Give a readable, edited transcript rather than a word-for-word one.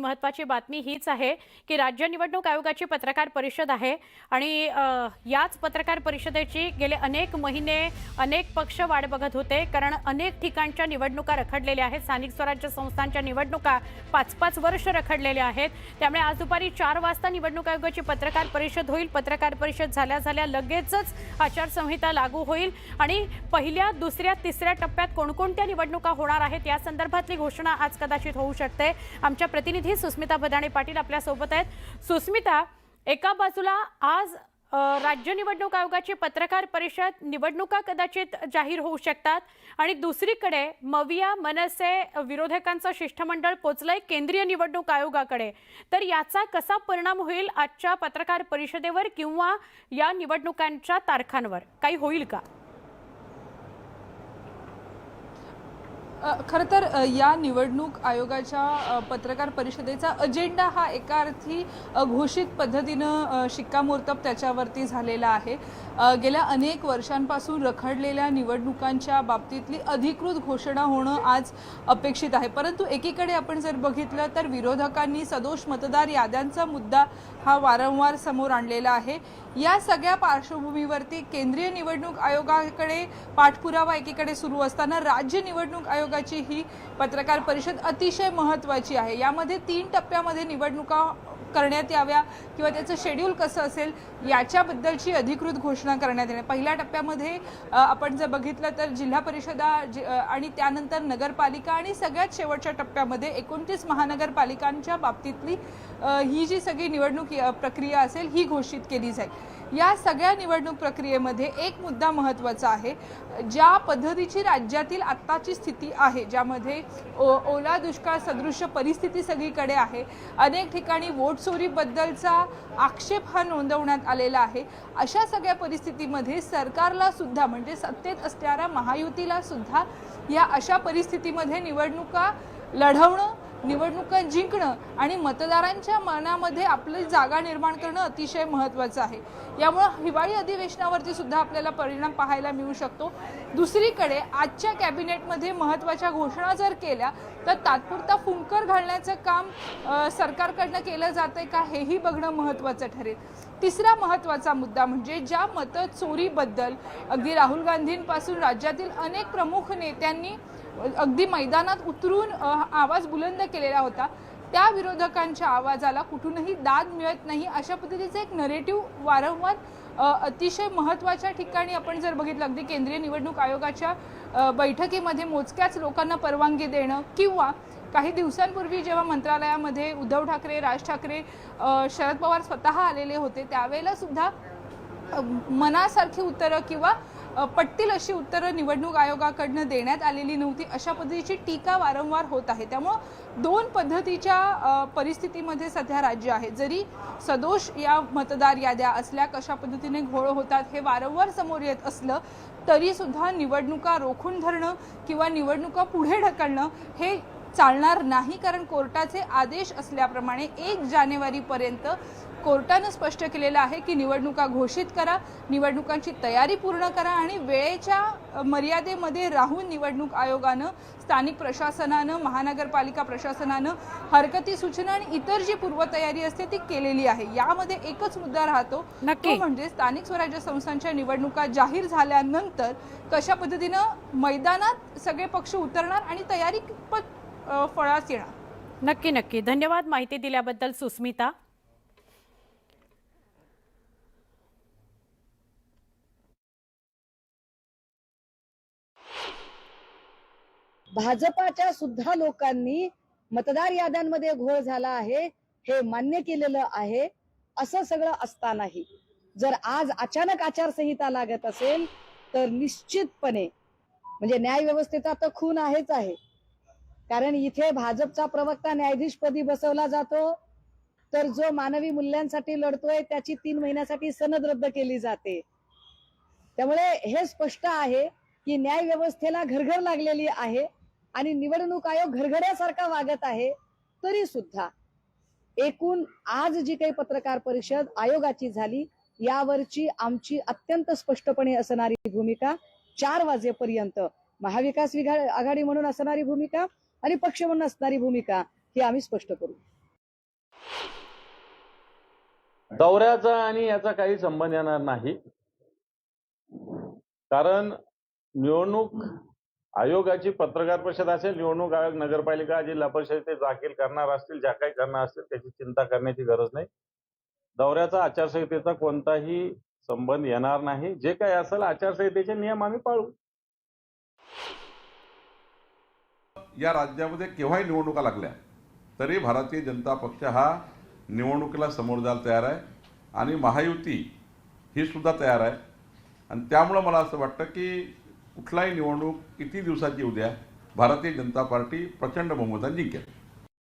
महत्त्वाची बातमी हीच आहे की राज्य निवडणूक आयोगाची पत्रकार परिषद आहे आणि याच पत्रकार परिषदेची गेले अनेक महिने अनेक पक्ष वाट बघत होते, कारण अनेक ठिकाणच्या निवडणुका रखडलेल्या आहेत। स्थानिक स्वराज्य संस्थांच्या निवडणुका 5-5 वर्ष रखडलेल्या आहेत। त्यामुळे आज दुपारी 4 वाजता निवडणूक आयोगाची पत्रकार परिषद होईल। पत्रकार परिषद झाल्या लगेचच आचारसंहिता लागू होईल आणि पहिल्या, दुसऱ्या, तिसऱ्या टप्प्यात कोणकोणत्या निवडणुका होणार आहेत या संदर्भातली घोषणा आज कदाचित होऊ शकते। आमच्या प्रतिनिधी सुस्मिता भदाणे पाटील आपल्या सोबत आहेत। सुस्मिता, एका बाजूला आज राज्य निवडणूक आयोगाची पत्रकार परिषद, निवडणुका कदाचित जाहीर होऊ शकतात आणि दुसरीकडे मविया मनसे विरोधकांचं शिष्टमंडळ पोचलंय केंद्रीय निवडणूक आयोगाकडे। तर याचा कसा परिणाम होईल आजच्या पत्रकार परिषदेवर किंवा या निवडणुकांच्या तारखांवर? काही होईल का? खरं तर या निवडणूक आयोगाच्या पत्रकार परिषदेचा अजेंडा हा एका अर्थी घोषित पद्धतीनं शिक्कामोर्तब त्याच्यावरती झालेला आहे। गेल्या अनेक वर्षांपासून रखडलेल्या निवडणुकांच्या बाबतीतली अधिकृत घोषणा होणं आज अपेक्षित आहे। परंतु एकीकडे आपण जर बघितलं तर विरोधकांनी सदोष मतदार याद्यांचा मुद्दा हा वारंवार समोर आणलेला आहे। या सगळ्या पार्श्वभूमीवरती केंद्रीय निवडणूक आयोगाकडे पाठपुरावा एकीकडे सुरू असताना राज्य निवडणूक आयोगाची ही पत्रकार परिषद अतिशय महत्त्वाची आहे। यामध्ये 3 टप्प्यामध्ये निवडणुका करण्यात याव्या किंवा त्याचं शेड्यूल कसं असेल याच्याबद्दलची अधिकृत घोषणा करण्यात येणार। पहिल्या टप्प्यामध्ये आपण जर बघितलं तर जिल्हा परिषदा आणि त्यानंतर नगरपालिका आणि सगळ्यात शेवटच्या टप्प्यामध्ये 29 महानगरपालिकांच्या बाबतीतली ही जी सगळी निवडणूक प्रक्रिया असेल ही घोषित केली जाईल। या सगळ्या निवडणूक प्रक्रियेमध्ये एक मुद्दा महत्त्वाचा आहे, ज्या पद्धतीची राज्यातील आत्ताची स्थिती आहे, ज्यामध्ये ओला दुष्काळ सदृश्य परिस्थिती सगळीकडे आहे, अनेक ठिकाणी वोट चोरीबद्दलचा आक्षेप हा नोंदवण्यात आलेला आहे। अशा सगळ्या परिस्थितीमध्ये सरकारला सुद्धा म्हणजे सत्तेत असणाऱ्या महायुतीला सुद्धा या अशा परिस्थितीमध्ये निवडणुका लढवणं, निवडणुका जिंकणं आणि मतदारांच्या मनामध्ये आपली जागा निर्माण करणं अतिशय महत्त्वाचं आहे। यामुळे हिवाळी अधिवेशनावरती सुद्धा आपल्याला परिणाम पाहायला मिळू शकतो। दुसरीकडे आजच्या कॅबिनेटमध्ये महत्त्वाच्या घोषणा जर केल्या तर तात्पुरता फुंकर घालण्याचं काम सरकारकडनं केलं जातंय का हेही बघणं महत्त्वाचं ठरेल। तिसरा महत्त्वाचा मुद्दा म्हणजे ज्या मतचोरीबद्दल अगदी राहुल गांधींपासून राज्यातील अनेक प्रमुख नेत्यांनी अगदी मैदानात उतरून आवाज बुलंद केलेला होता, त्या विरोधकांच्या आवाजाला कुठूनही दाद मिळत नाही अशा पद्धतीचं एक नरेटिव्ह वारंवार अतिशय महत्त्वाच्या ठिकाणी आपण जर बघितलं, अगदी केंद्रीय निवडणूक आयोगाच्या बैठकीमध्ये मोजक्याच लोकांना परवानगी देणं किंवा काही दिवसांपूर्वी जेव्हा मंत्रालयामध्ये उद्धव ठाकरे, राज ठाकरे, शरद पवार स्वतः आलेले होते त्यावेळेला सुद्धा मनासारखी उत्तरं किंवा पटतील अशी उत्तरं निवडणूक आयोगाकडनं देण्यात आलेली नव्हती, अशा पद्धतीची टीका वारंवार होत आहे। त्यामुळे 2 पद्धतीच्या परिस्थितीमध्ये सध्या राज्य आहे। जरी सदोष या मतदार याद्या असल्या, कशा पद्धतीने घोळ होतात हे वारंवार समोर येत असलं तरी सुद्धा निवडणुका रोखून धरणं किंवा निवडणुका पुढे ढकलणं हे चालणार नाही, कारण कोर्टाचे आदेश असल्याप्रमाणे 1 जानेवारीपर्यंत कोर्टानं स्पष्ट केलेलं आहे की निवडणुका घोषित करा, निवडणुकांची तयारी पूर्ण करा आणि वेळेच्या मर्यादेमध्ये राहून निवडणूक आयोगानं, स्थानिक प्रशासनानं, महानगरपालिका प्रशासनानं हरकती सूचना आणि इतर जी पूर्वतयारी असते ती केलेली आहे। यामध्ये एकच मुद्दा राहतो, तो म्हणजे स्थानिक स्वराज्य संस्थांच्या निवडणुका जाहीर झाल्यानंतर कशा पद्धतीनं मैदानात सगळे पक्ष उतरणार आणि तयारी फळास येणार। नक्की धन्यवाद माहिती दिल्याबद्दल सुस्मिता। भाजपाच्या सुद्धा लोकांनी मतदार याद्यांमध्ये घोळ झाला आहे हे मान्य केलेलं आहे। असं सगळं असतानाही जर आज अचानक आचारसंहिता लागत असेल तर निश्चितपणे म्हणजे न्याय व्यवस्थेचा तर खून आहेच आहे, कारण इथे भाजपचा प्रवक्ता न्यायाधीशपदी बसवला जातो तर जो मानवी मूल्यांसाठी लढतोय त्याची 3 महिन्यासाठी सनद रद्द केली जाते। त्यामुळे हे स्पष्ट आहे की न्याय व्यवस्थेला घरघर लागलेली आहे आणि निवडणूक आयोग घरघड्यासारखा वागत आहे। तरी सुद्धा एकूण आज जी काही पत्रकार परिषद आयोगाची झाली यावरची आमची अत्यंत स्पष्टपणे असणारी भूमिका 4 वाजेपर्यंत महाविकास आघाडी म्हणून असणारी भूमिका आणि पक्ष म्हणून असणारी भूमिका ही आम्ही स्पष्ट करू। दौऱ्याचा आणि याचा काही संबंध येणार नाही, कारण निवडणूक आयोगाची पत्रकार परिषद असेल, निवडणूक आयोग, नगरपालिका, जिल्हा परिषद ते दाखल करणार असतील, ज्या काही करणार असतील त्याची चिंता करण्याची गरज नाही. दौऱ्याचा आचारसंहितेचा कोणताही संबंध येणार नाही. जे काही असेल आचारसंहितेचे नियम आम्ही पाळू. या राज्यामध्ये केव्हाही निवडणुका लागल्या तरी भारतीय जनता पक्ष हा निवडणुकीला समोर जायला तयार आहे आणि महायुती ही सुद्धा तयार आहे. आणि त्यामुळं मला असं वाटतं की कुठलाही निवडणूक किती दिवसाची उद्या भारतीय जनता पार्टी प्रचंड बहुमताने जिंकेल.